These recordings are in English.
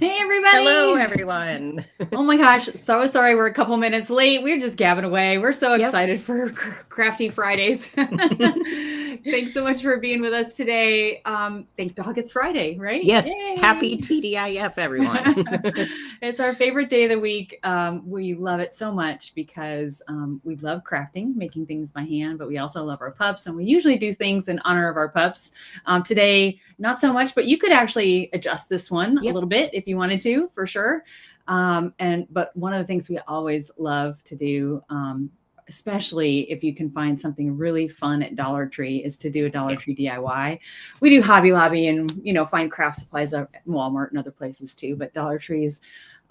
Hey, everybody. Hello, everyone. Oh my gosh, so sorry we're a couple minutes late. We're just gabbing away. We're so Yep. excited for Crafty Fridays. Thanks so much for being with us today. Thank dog it's Friday, right? Yes. Yay. Happy TDIF, everyone. It's our favorite day of the week. We love it so much because we love crafting, making things by hand, but we also love our pups, and we usually do things in honor of our pups. Today, not so much, but you could actually adjust this one a little bit if you wanted to, for sure. But one of the things we always love to do, especially if you can find something really fun at Dollar Tree, is to do a Dollar Tree DIY. We do Hobby Lobby and, find craft supplies at Walmart and other places too, but Dollar Tree's,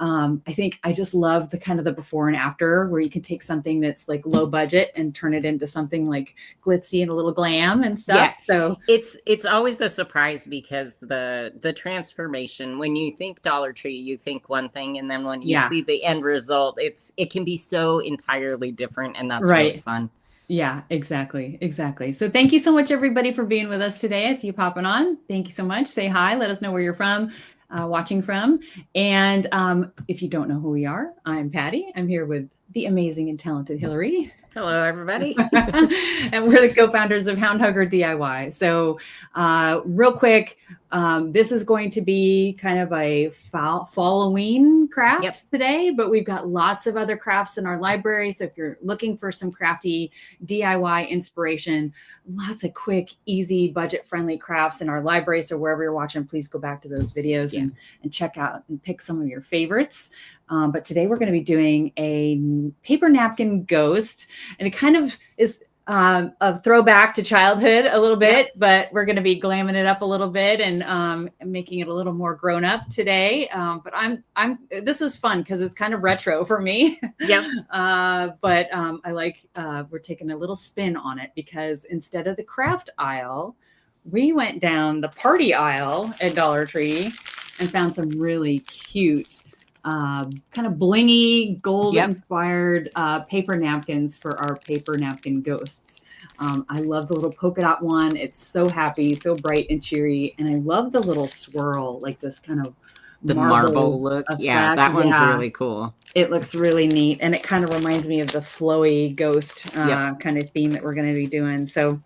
I think I just love the kind of the before and after, where you can take something that's like low budget and turn it into something like glitzy and a little glam and stuff. So it's always a surprise because the transformation, when you think Dollar Tree, you think one thing, and then when you see the end result, it can be so entirely different, and that's really fun. Yeah, exactly. So thank you so much, everybody, for being with us today. I see you popping on. Thank you so much. Say hi. Let us know where you're from. Watching from. And if you don't know who we are, I'm Patty. I'm here with the amazing and talented Hillary. Hello, everybody. And we're the co-founders of Hound Hugger DIY. So real quick, this is going to be kind of a Halloween craft today, but we've got lots of other crafts in our library. So if you're looking for some crafty DIY inspiration, lots of quick, easy, budget-friendly crafts in our library. So wherever you're watching, please go back to those videos and check out and pick some of your favorites. But today we're going to be doing a paper napkin ghost, and it kind of is a throwback to childhood a little bit, but we're going to be glamming it up a little bit and making it a little more grown up today. But this was fun because it's kind of retro for me. But I like, we're taking a little spin on it because instead of the craft aisle, we went down the party aisle at Dollar Tree and found some really cute, kind of blingy, gold inspired paper napkins for our paper napkin ghosts. I love the little polka dot one. It's so happy, so bright and cheery. And I love the little swirl, like this kind of marble look. Yeah, that one's really cool. It looks really neat. And it kind of reminds me of the flowy ghost kind of theme that we're going to be doing. So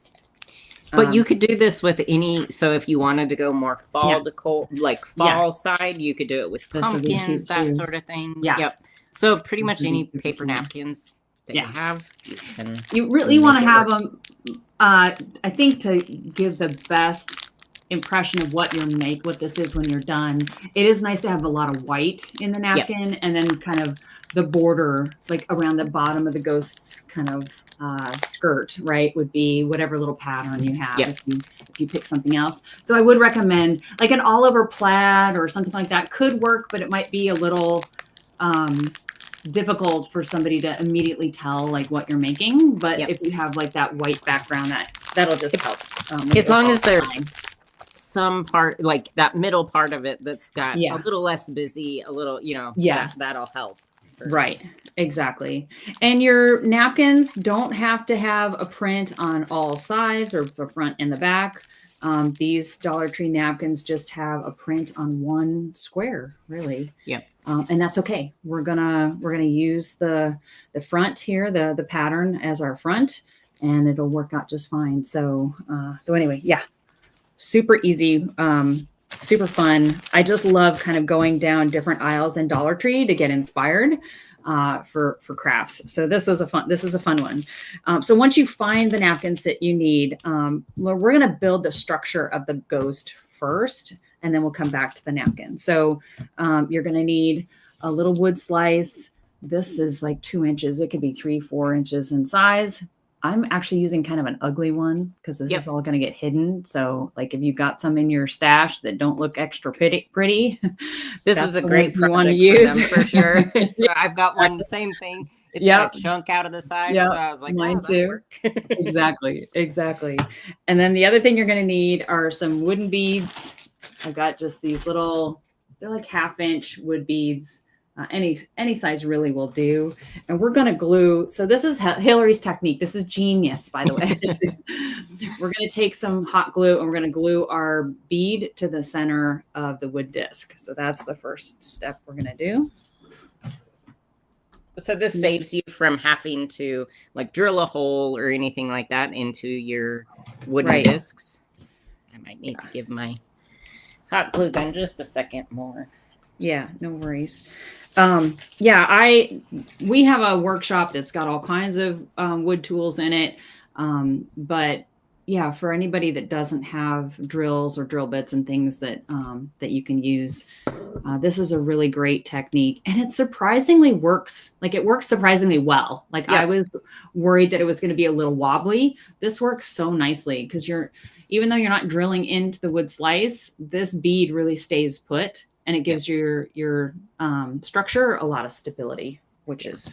but you could do this with any, so if you wanted to go more fall decor, like fall side, you could do it with pumpkins, that sort of thing. So pretty much any paper napkins that you have. You really want to have them, I think, to give the best impression of what this is when you're done. It is nice to have a lot of white in the napkin, and then kind of the border, like around the bottom of the ghost's kind of skirt, right, would be whatever little pattern you have if you pick something else. So I would recommend like an all over plaid or something like that could work, but it might be a little difficult for somebody to immediately tell like what you're making. But if you have like that white background, that'll just help. As long as there's some part, like that middle part of it, that's got a little less busy, a little, that'll help. Right, exactly. And your napkins don't have to have a print on all sides or the front and the back. These Dollar Tree napkins just have a print on one square, really. And that's okay. We're gonna use the front here, the pattern as our front, and it'll work out just fine. So anyway, super easy. Super fun. I just love kind of going down different aisles in Dollar Tree to get inspired for crafts. So this is a fun one. So once you find the napkins that you need, we're going to build the structure of the ghost first, and then we'll come back to the napkin. So you're going to need a little wood slice. This is like 2 inches. It could be 3-4 inches in size. I'm actually using kind of an ugly one because this is all going to get hidden. So like if you've got some in your stash that don't look extra pretty, this is a great project you want to use for sure. So I've got one, the same thing. It's got a chunk out of the side. So I was like, mine too. Exactly. And then the other thing you're going to need are some wooden beads. I've got just these little, they're like 1/2 inch wood beads. Any size really will do. And we're going to glue. So this is Hillary's technique. This is genius, by the way. We're going to take some hot glue and we're going to glue our bead to the center of the wood disc. So that's the first step we're going to do. So this saves you from having to like drill a hole or anything like that into your wooden discs. I might need to give my hot glue gun just a second more. Yeah, no worries. Yeah, we have a workshop that's got all kinds of wood tools in it. But yeah, for anybody that doesn't have drills or drill bits and things that that you can use, this is a really great technique, and it surprisingly works. Like it works surprisingly well. Like I was worried that it was going to be a little wobbly. This works so nicely because even though you're not drilling into the wood slice, this bead really stays put. And it gives your structure a lot of stability, which is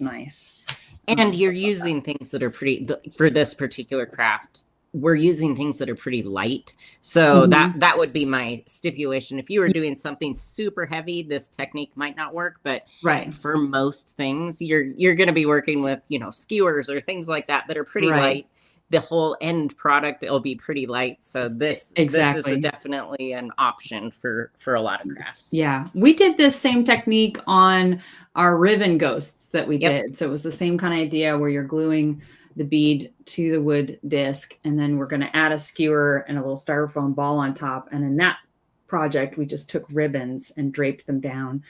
nice. And you're using things that are for this particular craft. We're using things that are pretty light. So that would be my stipulation. If you were doing something super heavy, this technique might not work. But for most things, you're going to be working with, skewers or things like that are pretty light. The whole end product, it'll be pretty light. So this is definitely an option for a lot of crafts. Yeah. We did this same technique on our ribbon ghosts that we did. So it was the same kind of idea where you're gluing the bead to the wood disc, and then we're going to add a skewer and a little styrofoam ball on top. And in that project, we just took ribbons and draped them down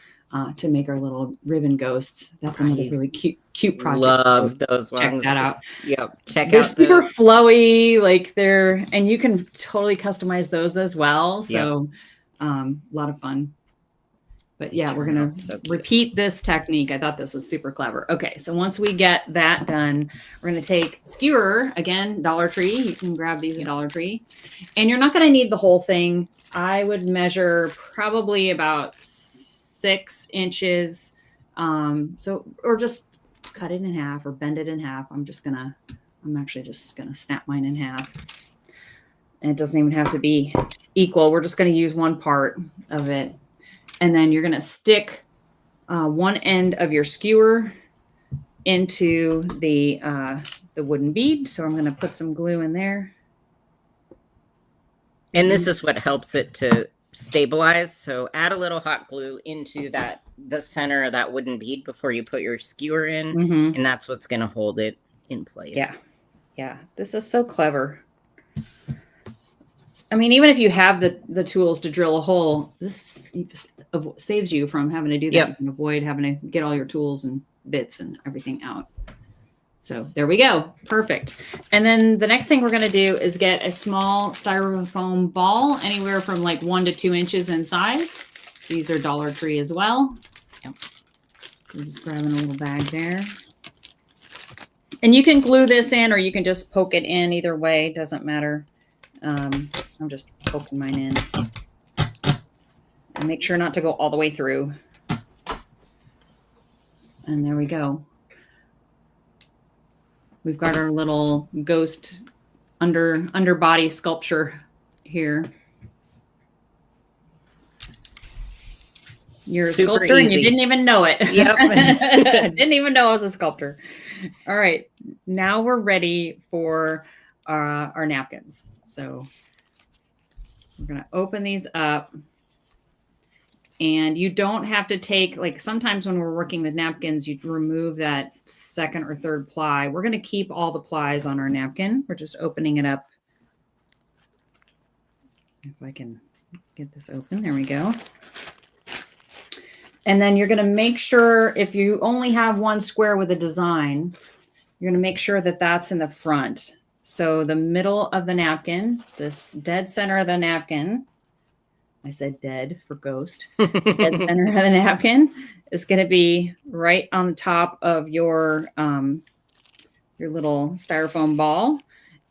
to make our little ribbon ghosts. That's another really cute project. Love those ones. Check that out. Yep. They're out. They're super flowy, and you can totally customize those as well. So a lot of fun. But yeah, we're going to repeat this technique. I thought this was super clever. Okay. So once we get that done, we're going to take skewer, again, Dollar Tree. You can grab these at Dollar Tree, and you're not going to need the whole thing. I would measure probably about 6 inches. Or just cut it in half or bend it in half. I'm actually just going to snap mine in half. And it doesn't even have to be equal. We're just going to use one part of it. And then you're going to stick one end of your skewer into the wooden bead. So I'm going to put some glue in there. And this is what helps it to stabilize. So add a little hot glue into the center of that wooden bead before you put your skewer in. And that's what's going to hold it in place. Yeah. This is so clever. I mean, even if you have the tools to drill a hole, this saves you from having to do that. You can avoid having to get all your tools and bits and everything out. So there we go. Perfect. And then the next thing we're going to do is get a small styrofoam ball, anywhere from like 1 to 2 inches in size. These are Dollar Tree as well. So we're just grabbing a little bag there. And you can glue this in, or you can just poke it in. Either way, doesn't matter. I'm just poking mine in. And make sure not to go all the way through. And there we go. We've got our little ghost underbody sculpture here. You're a sculptor and you didn't even know it. I didn't even know I was a sculptor. All right. Now we're ready for our napkins. So we're going to open these up. And you don't have to take, like sometimes when we're working with napkins, you remove that second or third ply. We're going to keep all the plies on our napkin. We're just opening it up. If I can get this open, there we go. And then you're going to make sure, if you only have one square with a design, you're going to make sure that that's in the front. So the middle of the napkin, this dead center of the napkin, I said dead for ghost. Dead center of the napkin is going to be right on the top of your little styrofoam ball.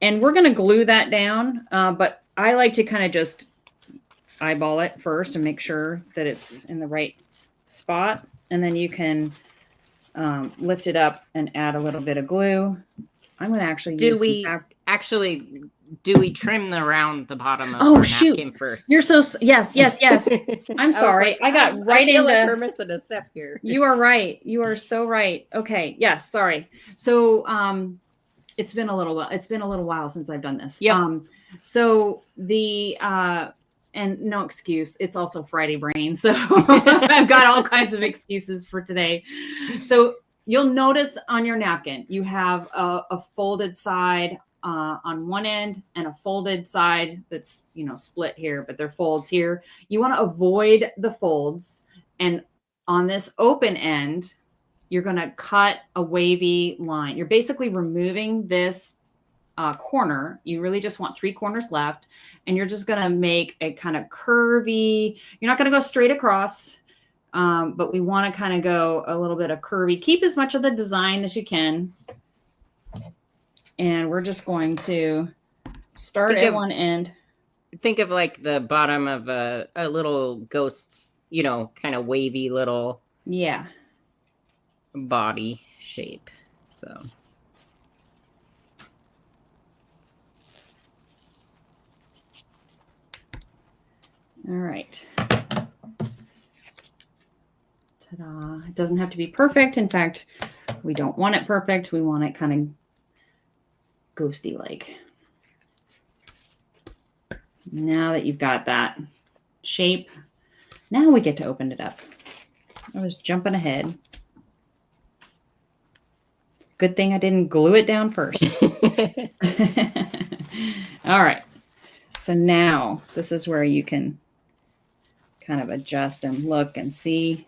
And we're going to glue that down. But I like to kind of just eyeball it first and make sure that it's in the right spot. And then you can lift it up and add a little bit of glue. I'm going to actually use do we trim around the bottom of our napkin first? You're so yes. I'm sorry. I got right into. Like we're missing a step here. You are right. You are so right. Okay. Yes. Sorry. So it's been a little while. It's been a little while since I've done this. Yep. So the and no excuse. It's also Friday brain, so I've got all kinds of excuses for today. So you'll notice on your napkin you have a folded side on one end and a folded side that's, you know, split here, but they're folds here. You want to avoid the folds, and on this open end, you're going to cut a wavy line. You're basically removing this corner. You really just want 3 corners left, and you're just going to make a kind of curvy. You're not going to go straight across, but we want to kind of go a little bit of curvy. Keep as much of the design as you can. And we're just going to start at one end. Think of like the bottom of a little ghost's, you know, kind of wavy little body shape. So. All right. Ta-da. It doesn't have to be perfect. In fact, we don't want it perfect. We want it kind of ghosty-like. Now that you've got that shape, now we get to open it up. I was jumping ahead. Good thing I didn't glue it down first. All right. So now this is where you can kind of adjust and look and see.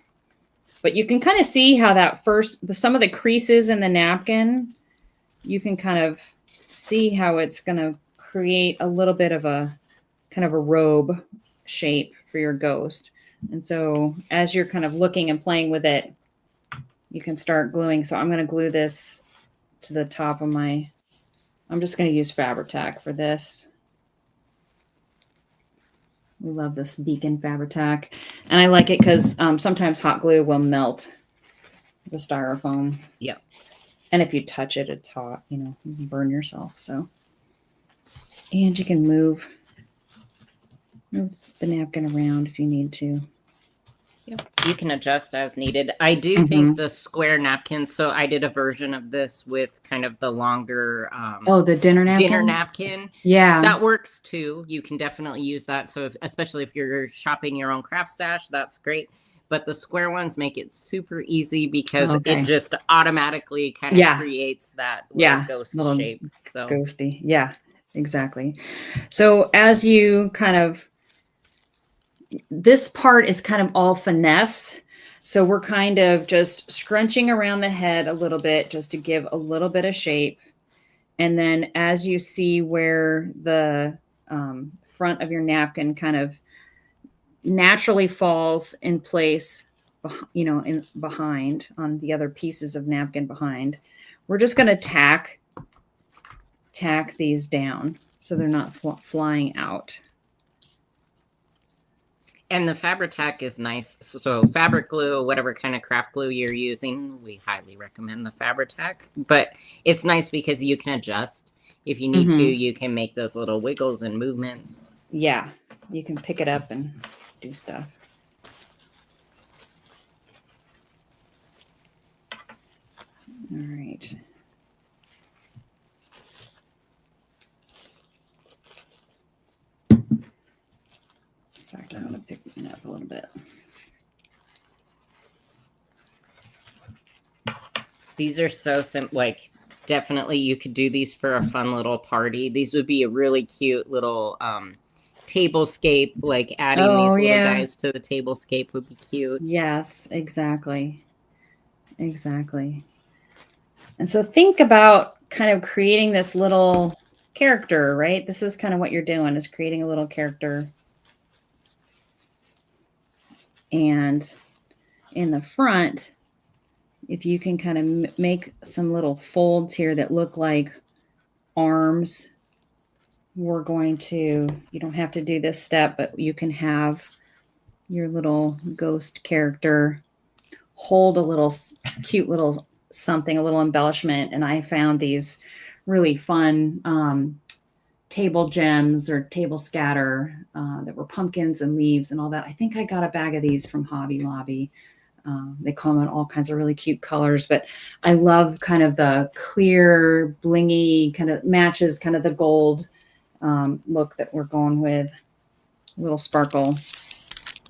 But you can kind of see how that some of the creases in the napkin, you can kind of see how it's going to create a little bit of a kind of a robe shape for your ghost. And so as you're kind of looking and playing with it, you can start gluing. So I'm going to glue this to the top of I'm just going to use Fabri-Tac for this. We love this Beacon Fabri-Tac. And I like it because sometimes hot glue will melt the styrofoam. Yep. And if you touch it, it's hot, you know, you can burn yourself. So, and you can move the napkin around if you need to. Yep. You can adjust as needed. I do think the square napkins. So I did a version of this with kind of the longer. The dinner napkin. Dinner napkin. Yeah, that works too. You can definitely use that. So especially if you're shopping your own craft stash, that's great. But the square ones make it super easy because it just automatically kind of creates that ghost shape. So ghosty. Yeah, exactly. So as you kind of, this part is kind of all finesse. So we're kind of just scrunching around the head a little bit just to give a little bit of shape. And then as you see where the front of your napkin kind of naturally falls in place, you know, behind on the other pieces of napkin behind, we're just going to tack these down so they're not flying out. And the Fabri-Tac is nice. So fabric glue, whatever kind of craft glue you're using, we highly recommend the Fabri-Tac. But it's nice because you can adjust. If you need to, you can make those little wiggles and movements. Yeah, you can pick it up and do stuff. All right. In fact, I'm going to pick it up a little bit. These are so simple. Like, definitely you could do these for a fun little party. These would be a really cute little tablescape. Like adding these little guys to the tablescape would be cute. Yes, exactly. Exactly. And so think about kind of creating this little character, right? This is kind of what you're doing, is creating a little character. And in the front, if you can kind of make some little folds here that look like arms, we're going to, you don't have to do this step, but you can have your little ghost character hold a little cute little something, a little embellishment. And I found these really fun table gems or table scatter that were pumpkins and leaves and all that. I think I got a bag of these from Hobby Lobby. They come in all kinds of really cute colors, but I love kind of the clear, blingy, kind of matches kind of the gold look that we're going with. A little sparkle.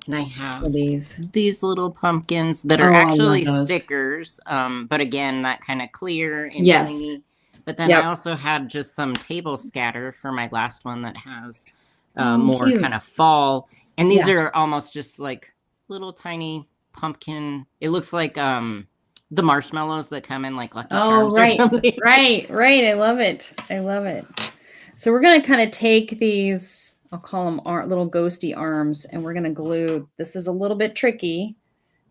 And I have these little pumpkins that are actually stickers, but again, that kind of clear and blingy. But then I also had just some table scatter for my last one that has more kind of fall. And these are almost just like little tiny pumpkin. It looks like the marshmallows that come in like Lucky Charms or something. Right. I love it. So we're going to kind of take these, I'll call them our little ghosty arms, and we're going to glue. This is a little bit tricky,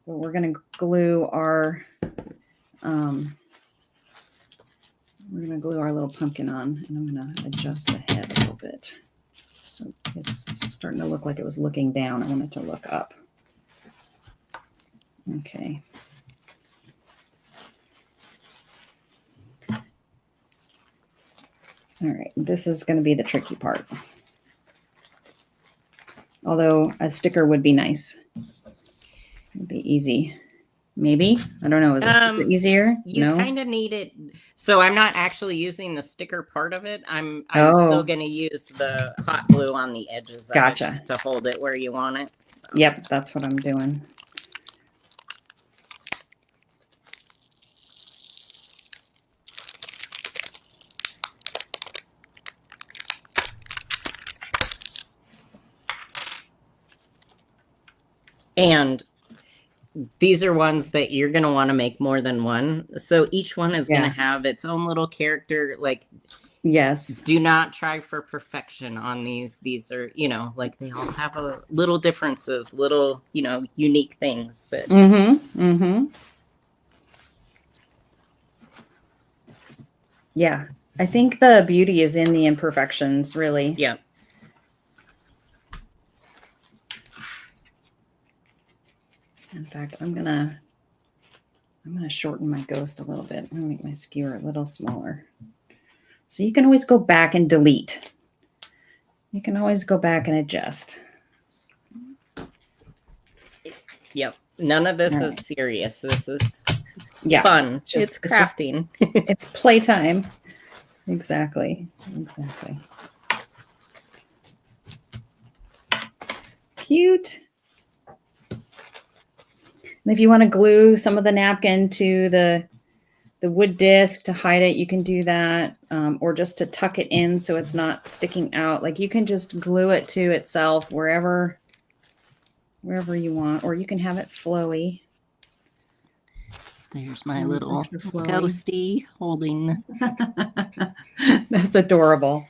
but we're going to glue our little pumpkin on, and I'm going to adjust the head a little bit. So it's starting to look like it was looking down. I want it to look up. Okay. All right, this is going to be the tricky part. Although a sticker would be nice. It'd be easy. Maybe. I don't know. Is a sticker easier? You kind of need it. So I'm not actually using the sticker part of it. I'm still going to use the hot glue on the edges of it just to hold it where you want it. So. Yep, that's what I'm doing. And these are ones that you're going to want to make more than one. So each one is going to have its own little character. Like, do not try for perfection on these. These are, like they all have little differences, little, unique things that. Yeah. I think the beauty is in the imperfections, really. Yeah. In fact, I'm gonna shorten my ghost a little bit. I'm gonna make my skewer a little smaller. So you can always go back and delete. You can always go back and adjust. Yep. None of this is serious. This is fun. It's crafting. It's playtime. Exactly. Cute. And if you want to glue some of the napkin to the wood disc to hide it, you can do that, or just to tuck it in so it's not sticking out. Like you can just glue it to itself wherever you want, or you can have it flowy. There's my little ghosty holding. That's adorable.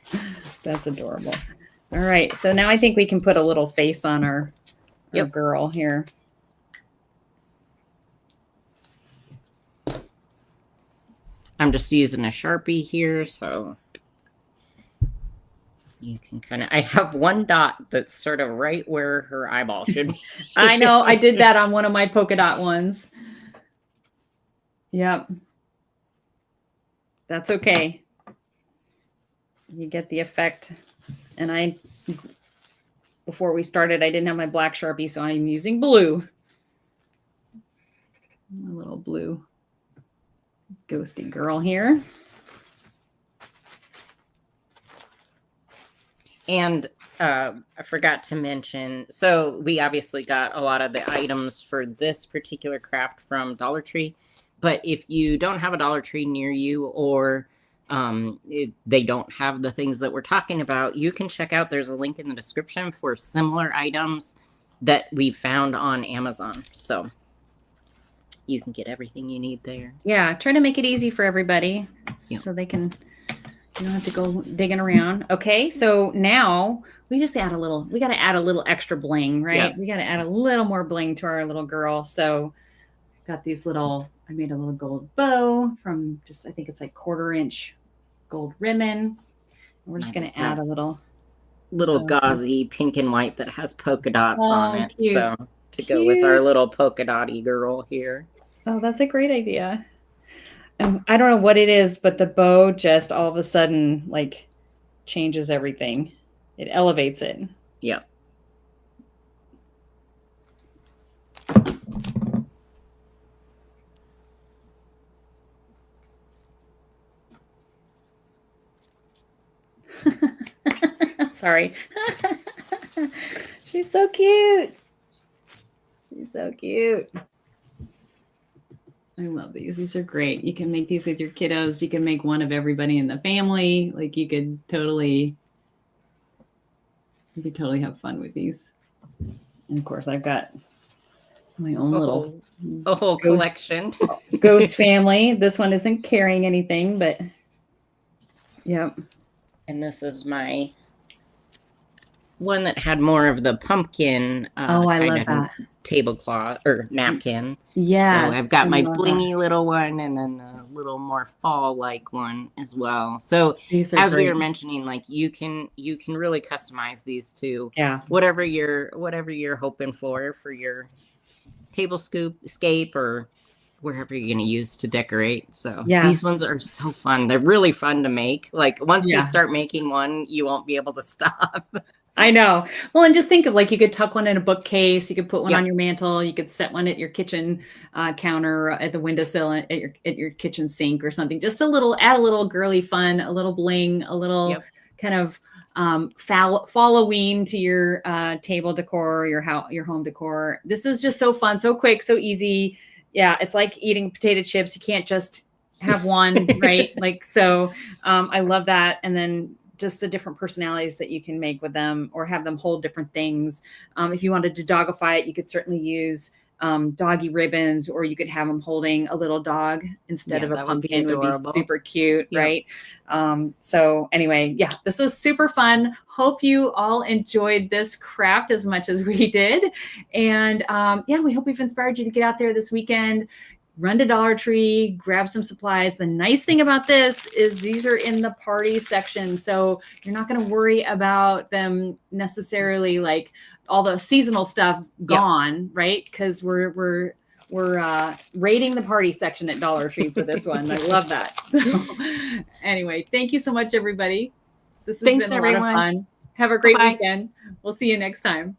All right, so now I think we can put a little face on our girl here. I'm just using a Sharpie here, so you can I have one dot that's sort of right where her eyeball should be. I know, I did that on one of my polka dot ones. Yep. That's okay. You get the effect. And before we started, I didn't have my black Sharpie, so I'm using blue. A little blue ghosty girl here. And I forgot to mention, so we obviously got a lot of the items for this particular craft from Dollar Tree. But if you don't have a Dollar Tree near you, or they don't have the things that we're talking about, you can check out, there's a link in the description for similar items that we found on Amazon. So you can get everything you need there. Yeah, try to make it easy for everybody so they can, you don't have to go digging around. Okay, so now we just got to add a little extra bling, right? Yeah. We got to add a little more bling to our little girl. So got these I made a little gold bow from I think it's like 1/4 inch gold ribbon. And we're just going to add a little gauzy pink and white that has polka dots on it. Cute. So to go with our little polka dotty girl here. Oh, that's a great idea. And I don't know what it is, but the bow just all of a sudden, like, changes everything. It elevates it. Yep. Sorry. She's so cute. She's so cute. I love these. These are great. You can make these with your kiddos. You can make one of everybody in the family. Like you could totally have fun with these. And of course, I've got my own little whole collection. Ghost family. This one isn't carrying anything, but yep. And this is my one that had more of the pumpkin I love that. Tablecloth or napkin. Yeah. So I've got my blingy little one and then the little more fall-like one as well. So as we were mentioning, like you can really customize these to whatever you're hoping for your table scape or wherever you're going to use to decorate. So these ones are so fun. They're really fun to make. Like once you start making one, you won't be able to stop. I know. Well, and just think of like you could tuck one in a bookcase. You could put one on your mantle. You could set one at your kitchen counter, at the windowsill, at your kitchen sink or something. Just add a little girly fun, a little bling, a little kind of Halloween to your table decor, your home decor. This is just so fun, so quick, so easy. Yeah, it's like eating potato chips. You can't just have one, right? Like so. I love that, and then just the different personalities that you can make with them or have them hold different things. If you wanted to dogify it, you could certainly use doggy ribbons, or you could have them holding a little dog instead of a pumpkin. Would be super cute, right? So anyway, this was super fun. Hope you all enjoyed this craft as much as we did. And we hope we've inspired you to get out there this weekend, run to Dollar Tree, grab some supplies. The nice thing about this is these are in the party section. So you're not going to worry about them necessarily, like all the seasonal stuff gone, right? Because we're raiding the party section at Dollar Tree for this one. I love that. So anyway, thank you so much, everybody. This has been a lot of fun. Have a great weekend. We'll see you next time.